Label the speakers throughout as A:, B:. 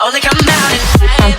A: Only come out at night.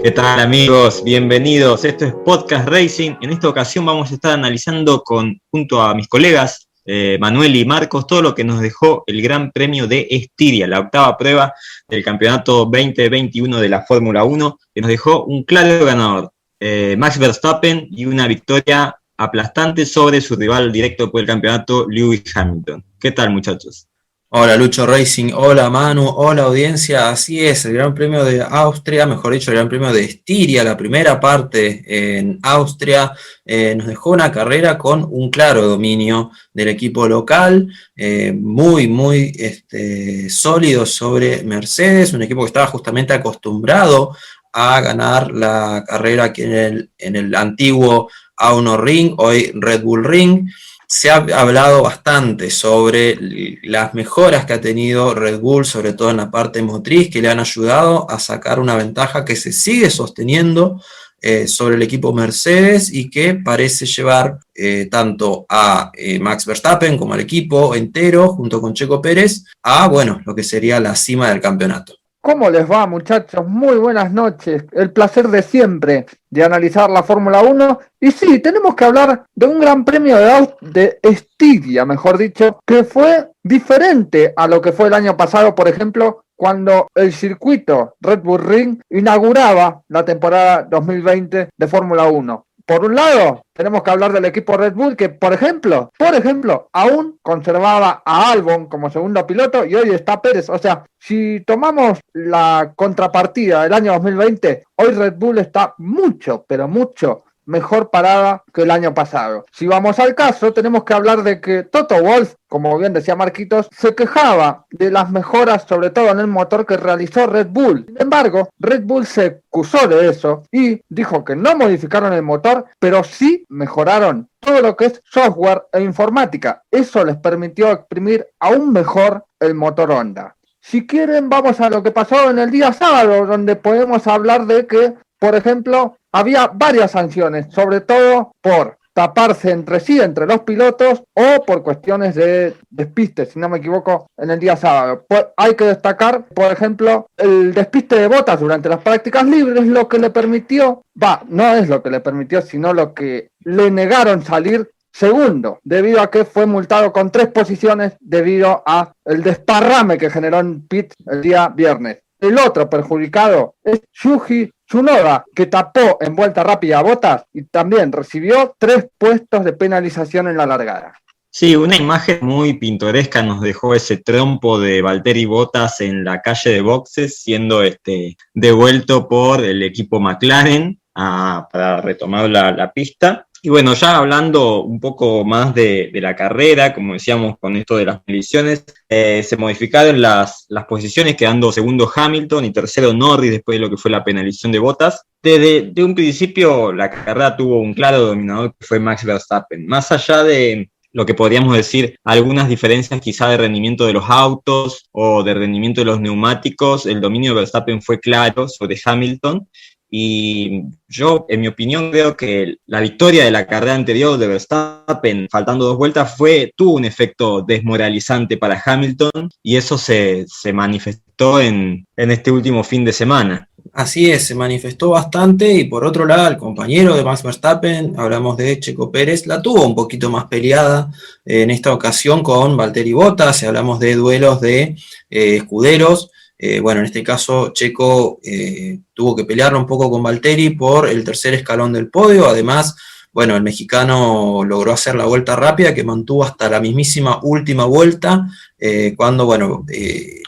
B: ¿Qué tal, amigos? Bienvenidos. Esto es Podcast Racing. En esta ocasión vamos a estar analizando junto a mis colegas Manuel y Marcos todo lo que nos dejó el Gran Premio de Estiria, la octava prueba del campeonato 2021 de la Fórmula 1, que nos dejó un claro ganador, Max Verstappen, y una victoria aplastante sobre su rival directo por el campeonato, Lewis Hamilton. ¿Qué tal, muchachos?
C: Hola Lucho Racing, hola Manu, hola audiencia, así es, el Gran Premio de Austria, mejor dicho el Gran Premio de Estiria, la primera parte en Austria, nos dejó una carrera con un claro dominio del equipo local, muy sólido sobre Mercedes, un equipo que estaba justamente acostumbrado a ganar la carrera aquí en el antiguo A1 Ring, hoy Red Bull Ring. Se ha hablado bastante sobre las mejoras que ha tenido Red Bull, sobre todo en la parte motriz, que le han ayudado a sacar una ventaja que se sigue sosteniendo sobre el equipo Mercedes y que parece llevar tanto a Max Verstappen como al equipo entero, junto con Checo Pérez, a lo que sería la cima del campeonato.
D: ¿Cómo les va, muchachos? Muy buenas noches. El placer de siempre de analizar la Fórmula 1. Y sí, tenemos que hablar de un gran premio de Estiria, mejor dicho, que fue diferente a lo que fue el año pasado, por ejemplo, cuando el circuito Red Bull Ring inauguraba la temporada 2020 de Fórmula 1. Por un lado, tenemos que hablar del equipo Red Bull que, por ejemplo, aún conservaba a Albon como segundo piloto y hoy está Pérez. O sea, si tomamos la contrapartida del año 2020, hoy Red Bull está mucho, pero mucho mejor parada que el año pasado. Si vamos al caso, tenemos que hablar de que Toto Wolff, como bien decía Marquitos, se quejaba de las mejoras, sobre todo en el motor que realizó Red Bull. Sin embargo, Red Bull se excusó de eso y dijo que no modificaron el motor, pero sí mejoraron todo lo que es software e informática. Eso les permitió exprimir aún mejor el motor Honda. Si quieren, vamos a lo que pasó en el día sábado, donde podemos hablar de que, por ejemplo, había varias sanciones, sobre todo por taparse entre sí, entre los pilotos, o por cuestiones de despiste, si no me equivoco, en el día sábado. Hay que destacar, por ejemplo, el despiste de Bottas durante las prácticas libres, lo que le permitió, no es lo que le permitió, sino lo que le negaron salir segundo, debido a que fue multado con 3 posiciones debido a el desparrame que generó en pit el día viernes. El otro perjudicado es Yuji Tsunoda, que tapó en vuelta rápida a Bottas y también recibió 3 puestos de penalización en la largada.
B: Sí, una imagen muy pintoresca nos dejó ese trompo de Valtteri Bottas en la calle de boxes, siendo devuelto por el equipo McLaren para retomar la pista. Y bueno, ya hablando un poco más de la carrera, como decíamos con esto de las mediciones, se modificaron las posiciones, quedando segundo Hamilton y tercero Norris después de lo que fue la penalización de Bottas. Desde un principio la carrera tuvo un claro dominador que fue Max Verstappen. Más allá de lo que podríamos decir, algunas diferencias quizá de rendimiento de los autos o de rendimiento de los neumáticos, el dominio de Verstappen fue claro sobre Hamilton. Y yo, en mi opinión, creo que la victoria de la carrera anterior de Verstappen, faltando 2 vueltas, tuvo un efecto desmoralizante para Hamilton y eso se manifestó en este último fin de semana.
C: Así es, se manifestó bastante y por otro lado el compañero de Max Verstappen, hablamos de Checo Pérez, la tuvo un poquito más peleada en esta ocasión con Valtteri Bottas, hablamos de duelos de escuderos. En este caso Checo tuvo que pelear un poco con Valtteri por el tercer escalón del podio. Además, el mexicano logró hacer la vuelta rápida que mantuvo hasta la mismísima última vuelta, cuando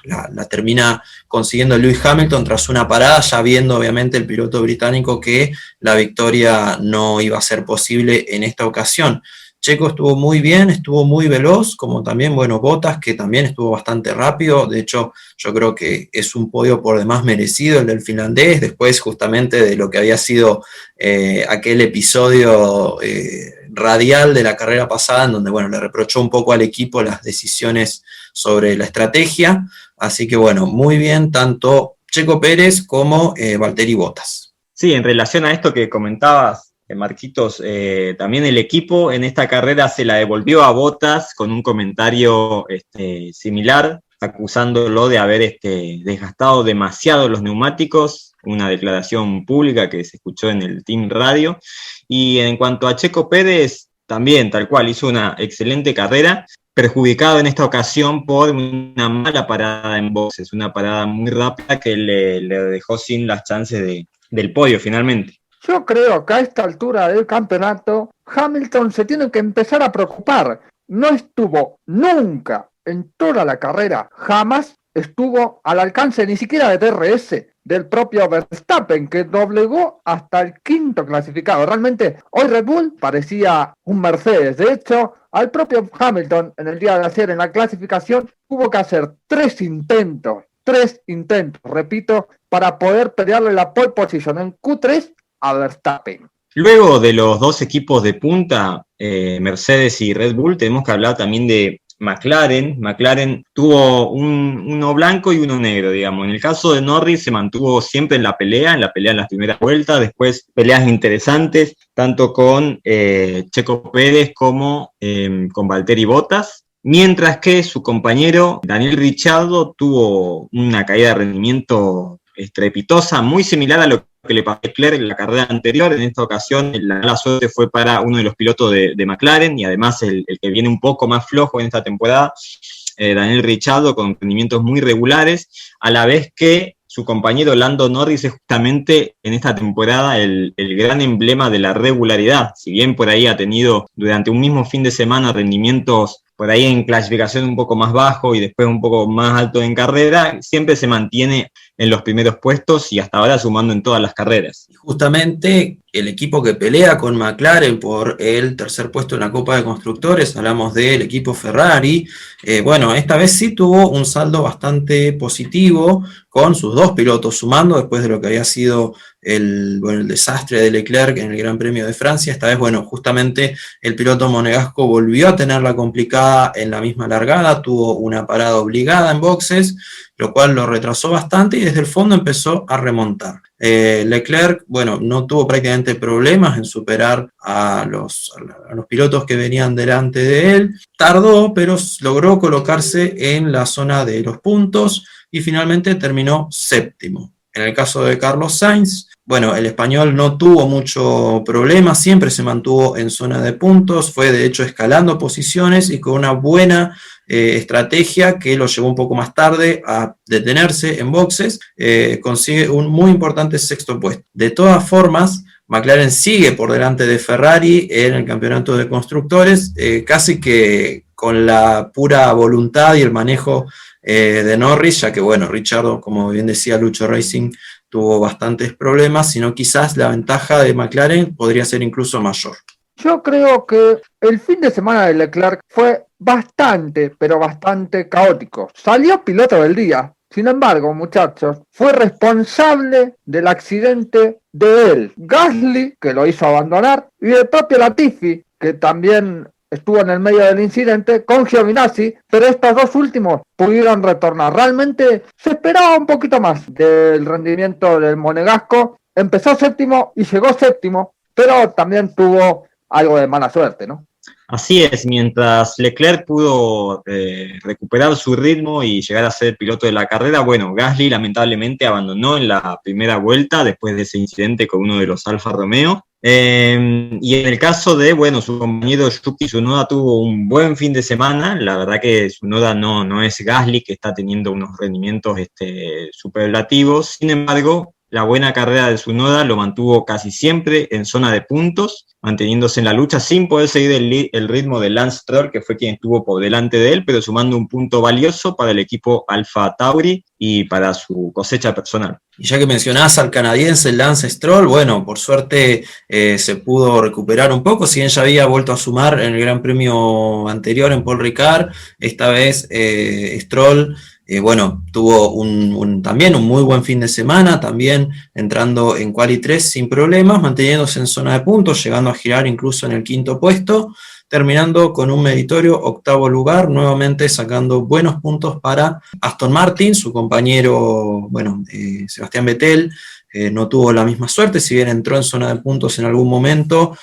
C: la termina consiguiendo Lewis Hamilton tras una parada, ya viendo obviamente el piloto británico que la victoria no iba a ser posible en esta ocasión. Checo estuvo muy bien, estuvo muy veloz, como también, Bottas, que también estuvo bastante rápido. De hecho, yo creo que es un podio por demás merecido el del finlandés, después justamente de lo que había sido aquel episodio radial de la carrera pasada, en donde, le reprochó un poco al equipo las decisiones sobre la estrategia, así que bueno, muy bien tanto Checo Pérez como Valtteri Bottas.
B: Sí, en relación a esto que comentabas, Marquitos, también el equipo en esta carrera se la devolvió a Bottas con un comentario similar, acusándolo de haber desgastado demasiado los neumáticos, una declaración pública que se escuchó en el Team Radio. Y en cuanto a Checo Pérez, también tal cual, hizo una excelente carrera, perjudicado en esta ocasión por una mala parada en boxes, una parada muy rápida que le dejó sin las chances del podio finalmente.
D: Yo creo que a esta altura del campeonato, Hamilton se tiene que empezar a preocupar. No estuvo nunca en toda la carrera, jamás estuvo al alcance ni siquiera de DRS del propio Verstappen, que doblegó hasta el quinto clasificado. Realmente hoy Red Bull parecía un Mercedes. De hecho, al propio Hamilton en el día de ayer en la clasificación tuvo que hacer tres intentos, repito, para poder pelearle la pole position en Q3 a Verstappen.
B: Luego de los dos equipos de punta, Mercedes y Red Bull, tenemos que hablar también de McLaren. McLaren tuvo uno blanco y uno negro, digamos. En el caso de Norris se mantuvo siempre en la pelea en las primeras vueltas, después peleas interesantes, tanto con Checo Pérez como con Valtteri Bottas. Mientras que su compañero Daniel Ricciardo tuvo una caída de rendimiento estrepitosa, muy similar a lo que le pasó a Leclerc en la carrera anterior. En esta ocasión la mala suerte fue para uno de los pilotos de McLaren y además el que viene un poco más flojo en esta temporada, Daniel Ricciardo, con rendimientos muy regulares, a la vez que su compañero Lando Norris es justamente en esta temporada el gran emblema de la regularidad. Si bien por ahí ha tenido durante un mismo fin de semana rendimientos por ahí en clasificación un poco más bajo y después un poco más alto en carrera, siempre se mantiene en los primeros puestos y hasta ahora sumando en todas las carreras.
C: Y justamente el equipo que pelea con McLaren por el tercer puesto en la Copa de Constructores, hablamos del equipo Ferrari, bueno, esta vez sí tuvo un saldo bastante positivo con sus dos pilotos sumando después de lo que había sido el desastre de Leclerc en el Gran Premio de Francia. Esta vez, bueno, justamente el piloto monegasco volvió a tenerla complicada en la misma largada, tuvo una parada obligada en boxes, lo cual lo retrasó bastante y desde el fondo empezó a remontar. Leclerc, bueno, no tuvo prácticamente problemas en superar a los pilotos que venían delante de él. Tardó, pero logró colocarse en la zona de los puntos y finalmente terminó séptimo. En el caso de Carlos Sainz, bueno, el español no tuvo mucho problema, siempre se mantuvo en zona de puntos, fue de hecho escalando posiciones y con una buena estrategia que lo llevó un poco más tarde a detenerse en boxes, consigue un muy importante sexto puesto. De todas formas, McLaren sigue por delante de Ferrari en el campeonato de constructores, casi que con la pura voluntad y el manejo de Norris, ya que bueno, Ricciardo, como bien decía Lucho Racing, tuvo bastantes problemas, sino quizás la ventaja de McLaren podría ser incluso mayor.
D: Yo creo que el fin de semana de Leclerc fue bastante, pero bastante caótico. Salió piloto del día. Sin embargo, muchachos, fue responsable del accidente de él, Gasly, que lo hizo abandonar, y el propio Latifi, que también estuvo en el medio del incidente, con Giovinazzi, pero estos dos últimos pudieron retornar. Realmente se esperaba un poquito más del rendimiento del monegasco. Empezó séptimo y llegó séptimo, pero también tuvo algo de mala suerte, ¿no?
B: Así es, mientras Leclerc pudo recuperar su ritmo y llegar a ser piloto de la carrera, bueno, Gasly lamentablemente abandonó en la primera vuelta después de ese incidente con uno de los Alfa Romeo. Y en el caso de, bueno, su compañero Yuki Tsunoda tuvo un buen fin de semana. La verdad que Tsunoda no es Gasly, que está teniendo unos rendimientos superlativos. Sin embargo, la buena carrera de Tsunoda lo mantuvo casi siempre en zona de puntos, manteniéndose en la lucha sin poder seguir el ritmo de Lance Stroll, que fue quien estuvo por delante de él, pero sumando un punto valioso para el equipo Alfa Tauri y para su cosecha personal.
C: Y ya que mencionás al canadiense Lance Stroll, bueno, por suerte se pudo recuperar un poco, si bien ya había vuelto a sumar en el Gran Premio anterior en Paul Ricard, esta vez Stroll bueno, tuvo también un muy buen fin de semana, también entrando en Quali 3 sin problemas, manteniéndose en zona de puntos, llegando a girar incluso en el quinto puesto. terminando con un meritorio 8º lugar, nuevamente sacando buenos puntos para Aston Martin, su compañero, Sebastián Vettel, no tuvo la misma suerte, si bien entró en zona de puntos en algún momento.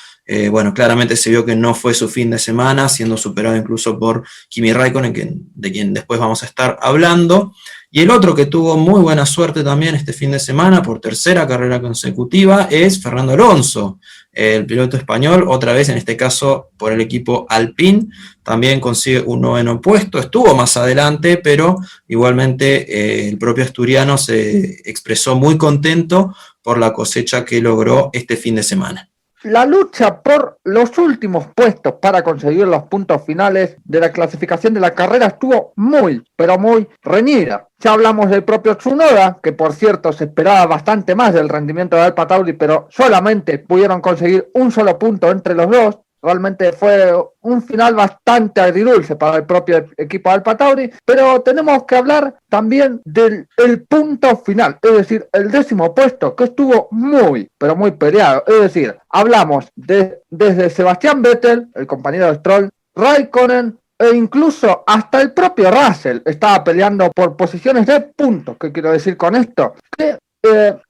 C: Claramente se vio que no fue su fin de semana, siendo superado incluso por Kimi Raikkonen, de quien después vamos a estar hablando. Y el otro que tuvo muy buena suerte también este fin de semana, por tercera carrera consecutiva, es Fernando Alonso, el piloto español, otra vez en este caso por el equipo Alpine, también consigue un 9º puesto, estuvo más adelante, pero igualmente el propio asturiano se expresó muy contento por la cosecha que logró este fin de semana.
D: La lucha por los últimos puestos para conseguir los puntos finales de la clasificación de la carrera estuvo muy, pero muy reñida. Ya hablamos del propio Tsunoda, que por cierto se esperaba bastante más del rendimiento de Alfa Tauri, pero solamente pudieron conseguir un solo punto entre los dos. Realmente fue un final bastante agridulce para el propio equipo de Alfa Tauri, pero tenemos que hablar también del punto final, es decir, el 10º puesto, que estuvo muy, pero muy peleado. Es decir, hablamos desde Sebastián Vettel, el compañero de Stroll, Raikkonen, e incluso hasta el propio Russell estaba peleando por posiciones de puntos. ¿Qué quiero decir con esto? Que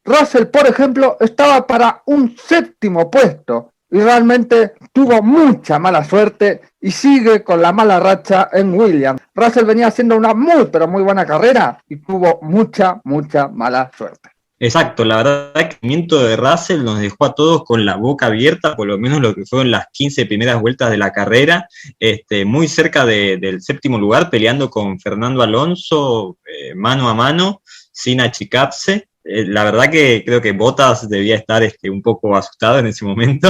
D: Russell, por ejemplo, estaba para un 7º puesto. Y realmente tuvo mucha mala suerte y sigue con la mala racha en Williams. Russell venía haciendo una muy, pero muy buena carrera y tuvo mucha mala suerte.
B: Exacto, la verdad que el rendimiento de Russell nos dejó a todos con la boca abierta, por lo menos lo que fueron las 15 primeras vueltas de la carrera, muy cerca del 7º lugar, peleando con Fernando Alonso mano a mano, sin achicarse. La verdad que creo que Bottas debía estar un poco asustado en ese momento,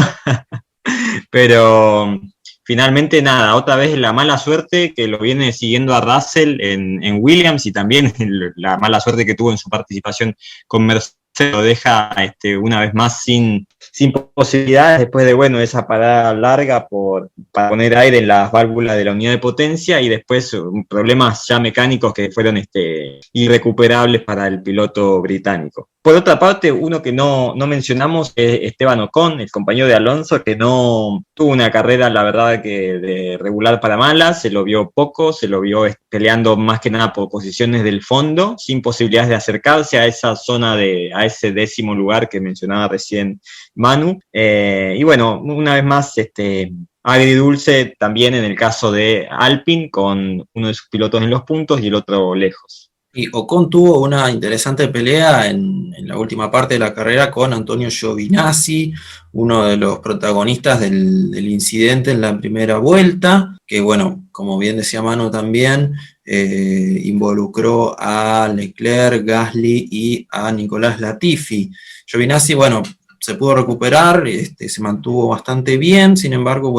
B: pero finalmente nada, otra vez la mala suerte que lo viene siguiendo a Russell en Williams, y también la mala suerte que tuvo en su participación con Mercedes lo deja una vez más sin posibilidades después de esa parada larga para poner aire en las válvulas de la unidad de potencia, y después problemas ya mecánicos que fueron irrecuperables para el piloto británico. Por otra parte, uno que no mencionamos es Esteban Ocon, el compañero de Alonso, que no tuvo una carrera, la verdad, que de regular para mala, se lo vio poco, se lo vio peleando más que nada por posiciones del fondo, sin posibilidades de acercarse a esa zona, a ese 10º lugar que mencionaba recién Manu. Y una vez más, agridulce también en el caso de Alpine, con uno de sus pilotos en los puntos y el otro lejos.
C: Y Ocon tuvo una interesante pelea en la última parte de la carrera con Antonio Giovinazzi, uno de los protagonistas del incidente en la primera vuelta, que como bien decía Manu también, involucró a Leclerc, Gasly y a Nicolás Latifi. Giovinazzi, se pudo recuperar, se mantuvo bastante bien, sin embargo,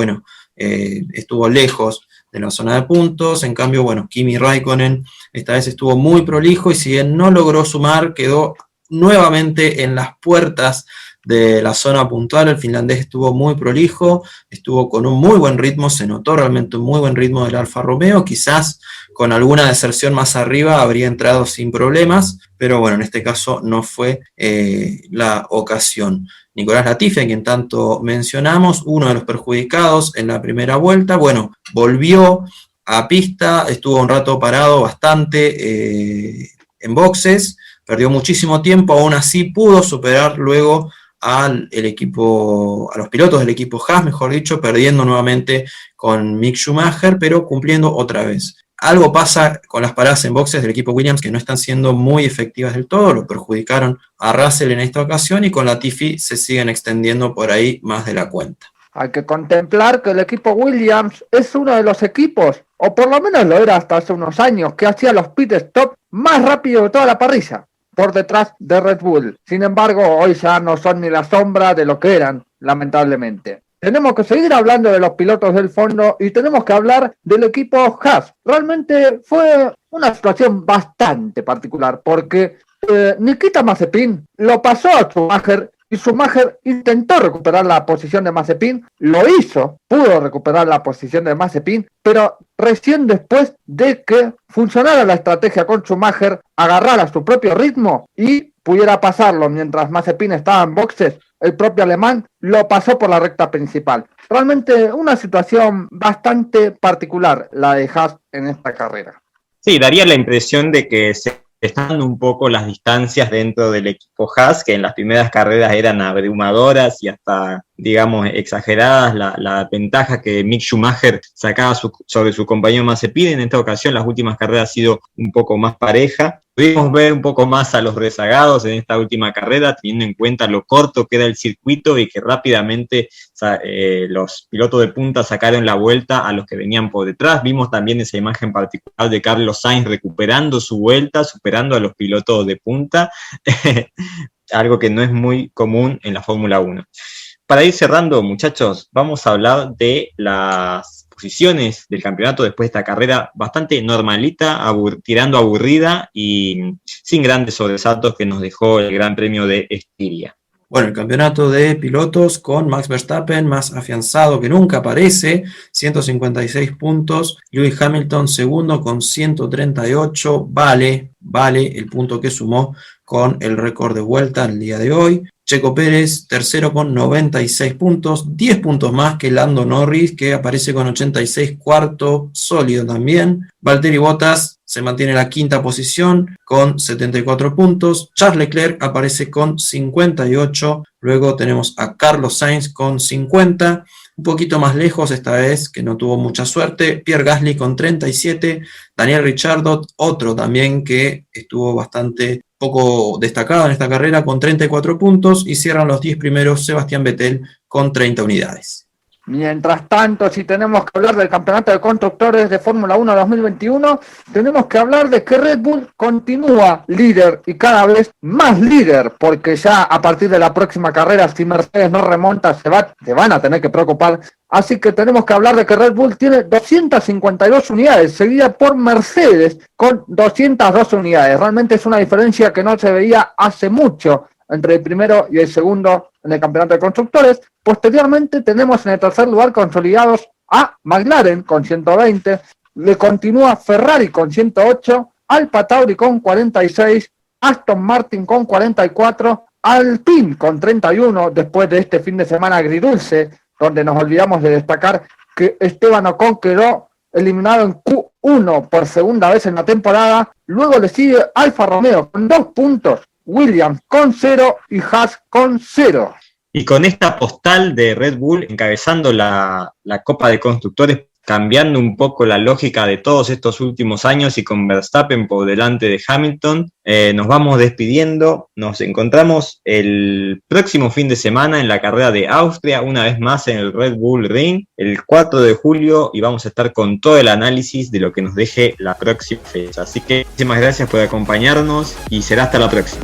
C: estuvo lejos de la zona de puntos. En cambio, Kimi Raikkonen esta vez estuvo muy prolijo, y si bien no logró sumar, quedó nuevamente en las puertas de la zona puntual. El finlandés estuvo muy prolijo, estuvo con un muy buen ritmo, se notó realmente un muy buen ritmo del Alfa Romeo, quizás con alguna deserción más arriba habría entrado sin problemas, pero en este caso no fue la ocasión. Nicolás Latifi, a quien tanto mencionamos, uno de los perjudicados en la primera vuelta, volvió a pista, estuvo un rato parado bastante en boxes, perdió muchísimo tiempo, aún así pudo superar luego a los pilotos del equipo Haas, mejor dicho, perdiendo nuevamente con Mick Schumacher, pero cumpliendo otra vez. Algo pasa con las paradas en boxes del equipo Williams, que no están siendo muy efectivas del todo, lo perjudicaron a Russell en esta ocasión, y con Latifi se siguen extendiendo por ahí más de la cuenta.
D: Hay que contemplar que el equipo Williams es uno de los equipos, o por lo menos lo era hasta hace unos años, que hacía los pit stop más rápido de toda la parrilla, por detrás de Red Bull. Sin embargo, hoy ya no son ni la sombra de lo que eran, lamentablemente. Tenemos que seguir hablando de los pilotos del fondo y tenemos que hablar del equipo Haas. Realmente fue una situación bastante particular, porque Nikita Mazepin lo pasó a Schumacher, y Schumacher intentó recuperar la posición de Mazepin, lo hizo, pudo recuperar la posición de Mazepin, pero recién después de que funcionara la estrategia con Schumacher, agarrara su propio ritmo y pudiera pasarlo mientras Mazepin estaba en boxes, el propio alemán lo pasó por la recta principal. Realmente una situación bastante particular la de Haas en esta carrera.
B: Sí, daría la impresión de que se están dando un poco las distancias dentro del equipo Haas, que en las primeras carreras eran abrumadoras y hasta, digamos, exageradas la ventaja que Mick Schumacher sacaba sobre su compañero Mazepin. En esta ocasión las últimas carreras ha sido un poco más pareja. Pudimos ver un poco más a los rezagados en esta última carrera, teniendo en cuenta lo corto que era el circuito y que rápidamente los pilotos de punta sacaron la vuelta a los que venían por detrás. Vimos también esa imagen particular de Carlos Sainz recuperando su vuelta, superando a los pilotos de punta, algo que no es muy común en la Fórmula 1. Para ir cerrando, muchachos, vamos a hablar de las posiciones del campeonato después de esta carrera bastante normalita, tirando aburrida y sin grandes sobresaltos que nos dejó el Gran Premio de Estiria.
C: Bueno, el campeonato de pilotos con Max Verstappen más afianzado que nunca parece, 156 puntos, Lewis Hamilton segundo con 138, vale el punto que sumó con el récord de vuelta el día de hoy. Checo Pérez, tercero con 96 puntos, 10 puntos más que Lando Norris, que aparece con 86, cuarto, sólido también. Valtteri Bottas se mantiene en la quinta posición con 74 puntos. Charles Leclerc aparece con 58. Luego tenemos a Carlos Sainz con 50. Un poquito más lejos esta vez, que no tuvo mucha suerte, Pierre Gasly con 37. Daniel Ricciardo, otro también que estuvo bastante poco destacado en esta carrera, con 34 puntos, y cierran los 10 primeros Sebastián Vettel con 30 unidades.
D: Mientras tanto, si tenemos que hablar del campeonato de constructores de Fórmula 1 2021, tenemos que hablar de que Red Bull continúa líder y cada vez más líder, porque ya a partir de la próxima carrera, si Mercedes no remonta, se van a tener que preocupar. Así que tenemos que hablar de que Red Bull tiene 252 unidades, seguida por Mercedes con 202 unidades. Realmente es una diferencia que no se veía hace mucho entre el primero y el segundo en el campeonato de constructores. Posteriormente tenemos en el tercer lugar consolidados a McLaren con 120, le continúa Ferrari con 108, Alfa Tauri con 46, Aston Martin con 44, Alpine con 31, después de este fin de semana agridulce, donde nos olvidamos de destacar que Esteban Ocon quedó eliminado en Q1 por segunda vez en la temporada. Luego le sigue Alfa Romeo con 2 puntos, Williams con 0 y Haas con 0.
B: Y con esta postal de Red Bull encabezando la Copa de Constructores, cambiando un poco la lógica de todos estos últimos años y con Verstappen por delante de Hamilton, nos vamos despidiendo. Nos encontramos el próximo fin de semana en la carrera de Austria, una vez más en el Red Bull Ring, el 4 de julio, y vamos a estar con todo el análisis de lo que nos deje la próxima fecha. Así que muchísimas gracias por acompañarnos y será hasta la próxima.